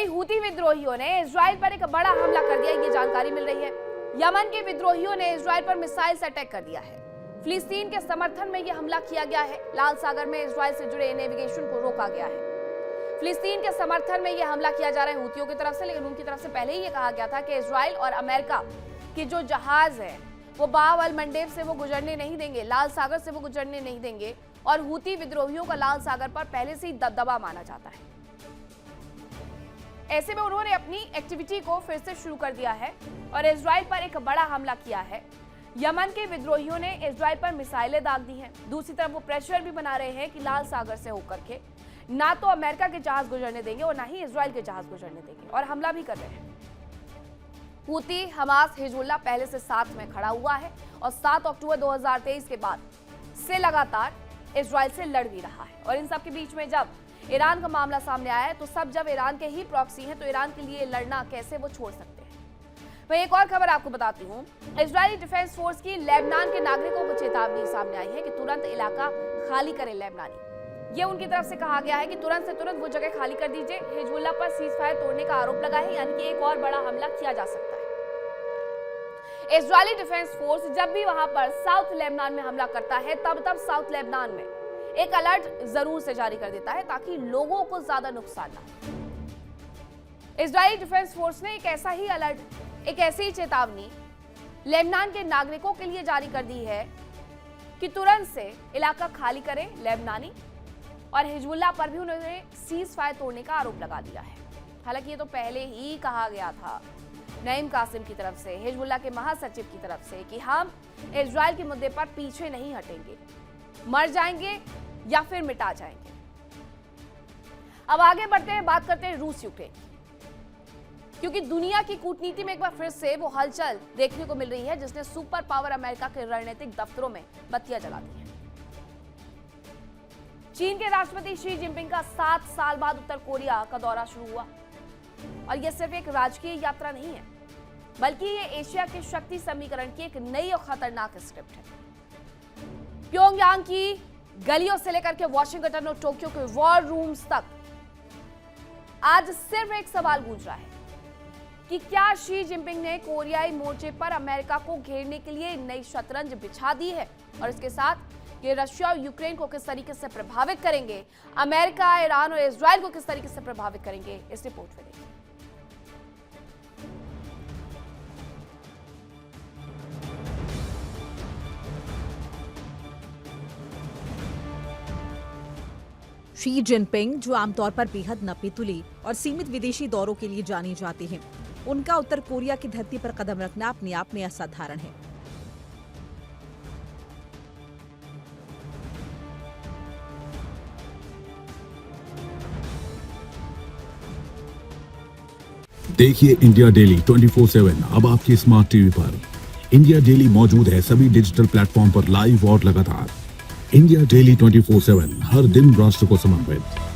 वहीं हूती विद्रोहियों ने इजराइल पर एक बड़ा हमला कर दिया, ये जानकारी मिल रही है। यमन के विद्रोहियों ने इजराइल पर मिसाइल से अटैक कर दिया है। फिलिस्तीन के समर्थन में यह हमला किया गया है। लाल सागर में इजराइल से जुड़े नेविगेशन को रोका गया है। फिलिस्तीन के समर्थन में यह हमला किया जा रहा है हूतियों की तरफ से, लेकिन उनकी तरफ से पहले ही ये कहा गया था कि इजराइल और अमेरिका के जो जहाज है वो बाब अल मंडेब से वो गुजरने नहीं देंगे, लाल सागर से वो गुजरने नहीं देंगे। और हूती विद्रोहियों का लाल सागर पर पहले से ही दबदबा माना जाता है। ऐसे में उन्होंने अपनी एक्टिविटी को फिर से शुरू कर दिया है और इजराइल पर एक बड़ा हमला किया है। यमन के विद्रोहियों ने इजराइल पर मिसाइलें दाग दी हैं। दूसरी तरफ वो प्रेशर भी बना रहे हैं कि लाल सागर से होकर के ना तो अमेरिका के जहाज गुजरने देंगे और ना ही इजराइल के जहाज गुजरने देंगे, और हमला भी कर रहे हैं। हूती, हमास, हिजबुल्लाह पहले से साथ में खड़ा हुआ है और 7 अक्टूबर 2023 के बाद से लगातार इजराइल से लड़ भी रहा है। और इन सब के बीच में जब ईरान का मामला सामने आया है तो सब जब ईरान के ही प्रॉक्सी हैं तो ईरान के लिए लड़ना कैसे वो छोड़ सकते हैं। मैं एक और खबर आपको बताती हूँ। इजरायली डिफेंस फोर्स की लेबनान के नागरिकों को चेतावनी सामने आई है कि तुरंत इलाका खाली करें लेबनानी। ये उनकी तरफ से कहा गया है कि तुरंत से तुरंत वो जगह खाली कर दीजिए। हिजबुल्लाह पर सीज फायर तोड़ने का आरोप लगा है, यानी कि एक और बड़ा हमला किया जा सकता है। इजरायली डिफेंस फोर्स जब भी वहां पर साउथ लेबनान में हमला करता है तब साउथ लेबनान में एक अलर्ट जरूर से जारी कर देता है ताकि लोगों को ज्यादा नुकसान ना हो। इजरायली डिफेंस फोर्स ने एक ऐसा ही अलर्ट, एक ऐसी ही चेतावनी लेबनान के नागरिकों के लिए जारी कर दी है कि तुरंत से इलाका खाली करें लेबनानी। और हिजबुल्लाह पर भी उन्होंने सीज फायर तोड़ने का आरोप लगा दिया है। हालांकि ये तो पहले ही कहा गया था नईम कासिम की तरफ से, हिजबुल्लाह के महासचिव की तरफ से, कि हम इजराइल के मुद्दे पर पीछे नहीं हटेंगे, मर जाएंगे या फिर मिटा जाएंगे। अब आगे बढ़ते हैं, बात करते हैं रूस यूक्रेन, क्योंकि दुनिया की कूटनीति में एक बार फिर से वो हलचल देखने को मिल रही है जिसने सुपर पावर अमेरिका के रणनीतिक दफ्तरों में बत्तियां जला दी हैं। चीन के राष्ट्रपति शी जिनपिंग का 7 साल बाद उत्तर कोरिया का दौरा शुरू हुआ और यह सिर्फ एक राजकीय यात्रा नहीं है, बल्कि ये एशिया के शक्ति समीकरण की एक नई और खतरनाक स्क्रिप्ट है। प्योंगयांग की गलियों से लेकर के वॉशिंगटन और टोक्यो के वॉर रूम्स तक आज सिर्फ एक सवाल गूंज रहा है कि क्या शी जिनपिंग ने कोरियाई मोर्चे पर अमेरिका को घेरने के लिए नई शतरंज बिछा दी है, और इसके साथ ये रशिया और यूक्रेन को किस तरीके से प्रभावित करेंगे, अमेरिका, ईरान और इजराइल को किस तरीके से प्रभावित करेंगे, इस रिपोर्ट में देखिए। शी जिनपिंग, जो आमतौर पर बेहद नपीतुली और सीमित विदेशी दौरों के लिए जाने जाते हैं, उनका उत्तर कोरिया की धरती पर कदम रखना अपने आप में असाधारण है। देखिए इंडिया डेली 24/7 अब आपके स्मार्ट टीवी पर। इंडिया डेली मौजूद है सभी डिजिटल प्लेटफॉर्म पर लाइव और लगातार। इंडिया डेली 24/7 हर दिन राष्ट्र को समर्पित।